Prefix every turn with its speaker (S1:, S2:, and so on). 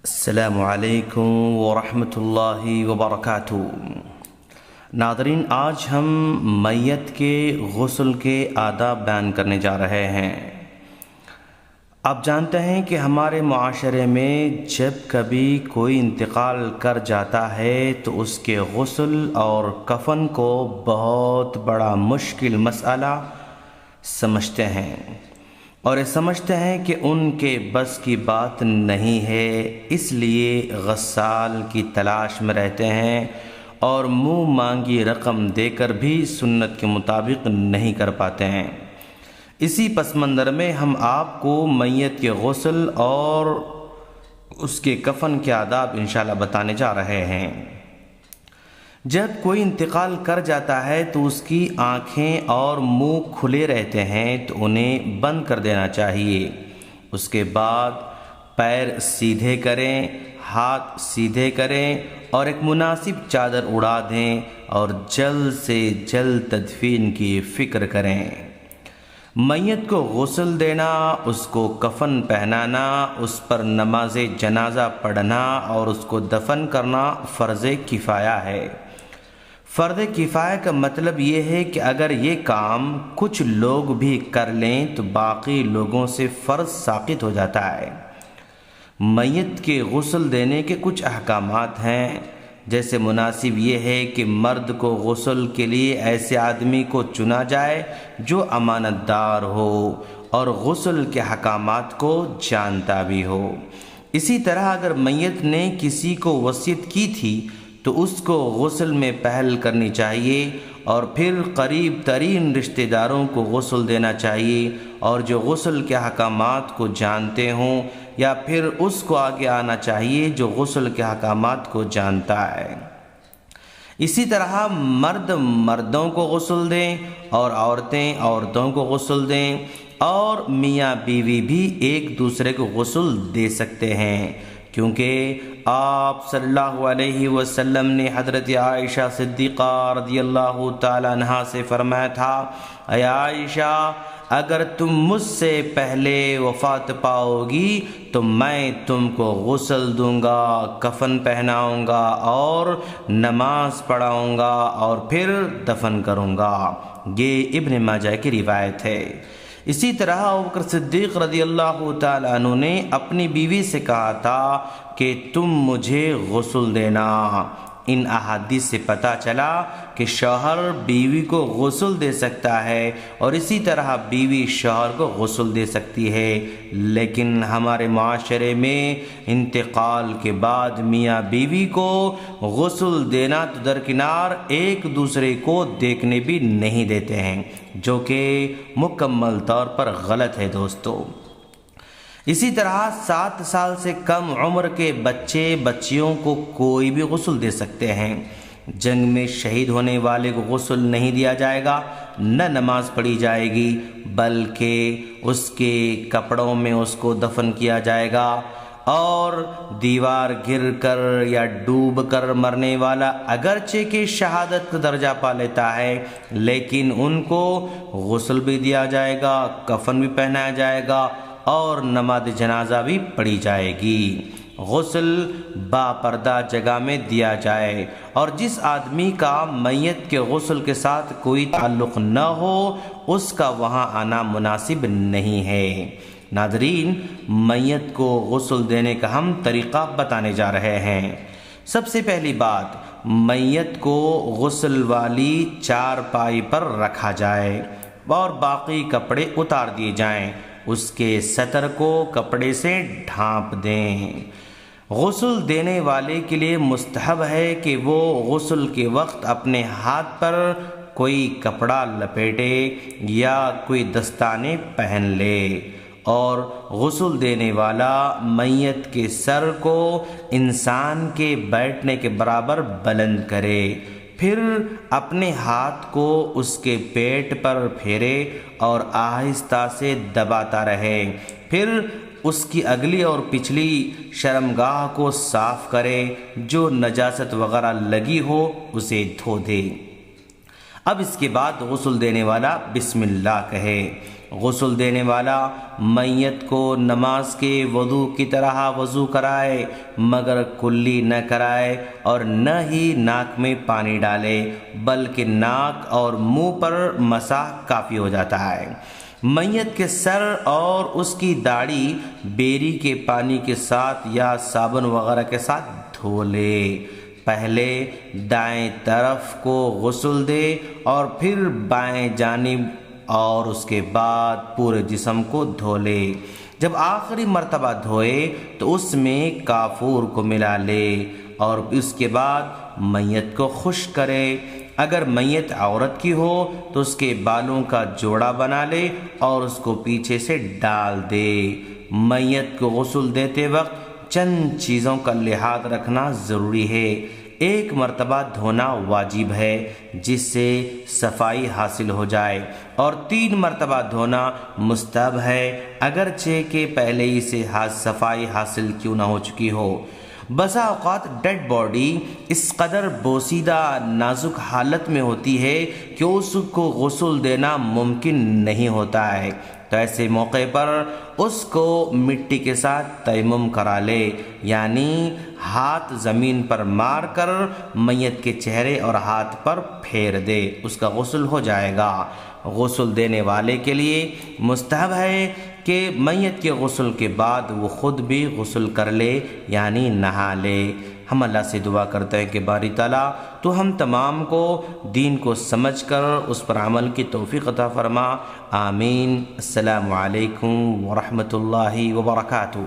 S1: السلام علیکم ورحمۃ اللہ وبرکاتہ۔ ناظرین، آج ہم میت کے غسل کے آداب بیان کرنے جا رہے ہیں۔ آپ جانتے ہیں کہ ہمارے معاشرے میں جب کبھی کوئی انتقال کر جاتا ہے تو اس کے غسل اور کفن کو بہت بڑا مشکل مسئلہ سمجھتے ہیں، اور یہ سمجھتے ہیں کہ ان کے بس کی بات نہیں ہے، اس لیے غسال کی تلاش میں رہتے ہیں اور منہ مانگی رقم دے کر بھی سنت کے مطابق نہیں کر پاتے ہیں۔ اسی پس منظر میں ہم آپ کو میت کے غسل اور اس کے کفن کے آداب انشاءاللہ بتانے جا رہے ہیں۔ جب کوئی انتقال کر جاتا ہے تو اس کی آنکھیں اور منہ کھلے رہتے ہیں تو انہیں بند کر دینا چاہیے۔ اس کے بعد پیر سیدھے کریں، ہاتھ سیدھے کریں اور ایک مناسب چادر اڑا دیں اور جلد سے جلد تدفین کی فکر کریں۔ میت کو غسل دینا، اس کو کفن پہنانا، اس پر نماز جنازہ پڑھنا اور اس کو دفن کرنا فرض کفایہ ہے۔ فرض کفایہ کا مطلب یہ ہے کہ اگر یہ کام کچھ لوگ بھی کر لیں تو باقی لوگوں سے فرض ساقط ہو جاتا ہے۔ میت کے غسل دینے کے کچھ احکامات ہیں، جیسے مناسب یہ ہے کہ مرد کو غسل کے لیے ایسے آدمی کو چنا جائے جو امانت دار ہو اور غسل کے احکامات کو جانتا بھی ہو۔ اسی طرح اگر میت نے کسی کو وصیت کی تھی تو اس کو غسل میں پہل کرنی چاہیے اور پھر قریب ترین رشتہ داروں کو غسل دینا چاہیے، اور جو غسل کے احکامات کو جانتے ہوں یا پھر اس کو آگے آنا چاہیے جو غسل کے احکامات کو جانتا ہے۔ اسی طرح مرد مردوں کو غسل دیں اور عورتیں عورتوں کو غسل دیں، اور میاں بیوی بھی ایک دوسرے کو غسل دے سکتے ہیں، کیونکہ آپ صلی اللہ علیہ وسلم نے حضرت عائشہ صدیقہ رضی اللہ تعالی عنہا سے فرمایا تھا، اے عائشہ، اگر تم مجھ سے پہلے وفات پاؤ گی تو میں تم کو غسل دوں گا، کفن پہناؤں گا اور نماز پڑھاؤں گا اور پھر دفن کروں گا۔ یہ ابن ماجہ کی روایت ہے۔ اسی طرح ابوبکر صدیق رضی اللہ تعالی عنہ نے اپنی بیوی سے کہا تھا کہ تم مجھے غسل دینا۔ ان احادیث سے پتہ چلا کہ شوہر بیوی کو غسل دے سکتا ہے اور اسی طرح بیوی شوہر کو غسل دے سکتی ہے، لیکن ہمارے معاشرے میں انتقال کے بعد میاں بیوی کو غسل دینا تو درکنار ایک دوسرے کو دیکھنے بھی نہیں دیتے ہیں، جو کہ مکمل طور پر غلط ہے دوستو۔ اسی طرح 7 سال سے کم عمر کے بچے بچیوں کو کوئی بھی غسل دے سکتے ہیں۔ جنگ میں شہید ہونے والے کو غسل نہیں دیا جائے گا، نہ نماز پڑھی جائے گی، بلکہ اس کے کپڑوں میں اس کو دفن کیا جائے گا، اور دیوار گر کر یا ڈوب کر مرنے والا اگرچہ کہ شہادت کا درجہ پا لیتا ہے، لیکن ان کو غسل بھی دیا جائے گا، کفن بھی پہنایا جائے گا اور نماز جنازہ بھی پڑھی جائے گی۔ غسل باپردہ جگہ میں دیا جائے، اور جس آدمی کا میت کے غسل کے ساتھ کوئی تعلق نہ ہو اس کا وہاں آنا مناسب نہیں ہے۔ ناظرین، میت کو غسل دینے کا ہم طریقہ بتانے جا رہے ہیں۔ سب سے پہلی بات، میت کو غسل والی چارپائی پر رکھا جائے اور باقی کپڑے اتار دیے جائیں، اس کے سطر کو کپڑے سے ڈھانپ دیں۔ غسل دینے والے کے لیے مستحب ہے کہ وہ غسل کے وقت اپنے ہاتھ پر کوئی کپڑا لپیٹے یا کوئی دستانے پہن لے، اور غسل دینے والا میت کے سر کو انسان کے بیٹھنے کے برابر بلند کرے، پھر اپنے ہاتھ کو اس کے پیٹ پر پھیرے اور آہستہ سے دباتا رہے، پھر اس کی اگلی اور پچھلی شرمگاہ کو صاف کرے، جو نجاست وغیرہ لگی ہو اسے دھو دے۔ اب اس کے بعد غسل دینے والا بسم اللہ کہے، غسل دینے والا میت کو نماز کے وضو کی طرح وضو کرائے مگر کلی نہ کرائے اور نہ ہی ناک میں پانی ڈالے بلکہ ناک اور منہ پر مسح کافی ہو جاتا ہے۔ میت کے سر اور اس کی داڑھی بیری کے پانی کے ساتھ یا صابن وغیرہ کے ساتھ دھو لے۔ پہلے دائیں طرف کو غسل دے اور پھر بائیں جانب اور اس کے بعد پورے جسم کو دھو لے۔ جب آخری مرتبہ دھوئے تو اس میں کافور کو ملا لے اور اس کے بعد میت کو خشک کرے۔ اگر میت عورت کی ہو تو اس کے بالوں کا جوڑا بنا لے اور اس کو پیچھے سے ڈال دے۔ میت کو غسل دیتے وقت چند چیزوں کا لحاظ رکھنا ضروری ہے۔ ایک مرتبہ دھونا واجب ہے جس سے صفائی حاصل ہو جائے اور 3 مرتبہ دھونا مستحب ہے اگرچہ کہ پہلے ہی سے صفائی حاصل کیوں نہ ہو چکی ہو۔ بسا اوقات ڈیڈ باڈی اس قدر بوسیدہ نازک حالت میں ہوتی ہے کہ اس کو غسل دینا ممکن نہیں ہوتا ہے، تو ایسے موقع پر اس کو مٹی کے ساتھ تیمم کرا لے، یعنی ہاتھ زمین پر مار کر میت کے چہرے اور ہاتھ پر پھیر دے، اس کا غسل ہو جائے گا۔ غسل دینے والے کے لیے مستحب ہے کہ میت کے غسل کے بعد وہ خود بھی غسل کر لے، یعنی نہا لے۔ ہم اللہ سے دعا کرتے ہیں کہ باری تعالیٰ تو ہم تمام کو دین کو سمجھ کر اس پر عمل کی توفیق عطا فرما۔ آمین۔ السلام علیکم ورحمۃ اللہ وبرکاتہ۔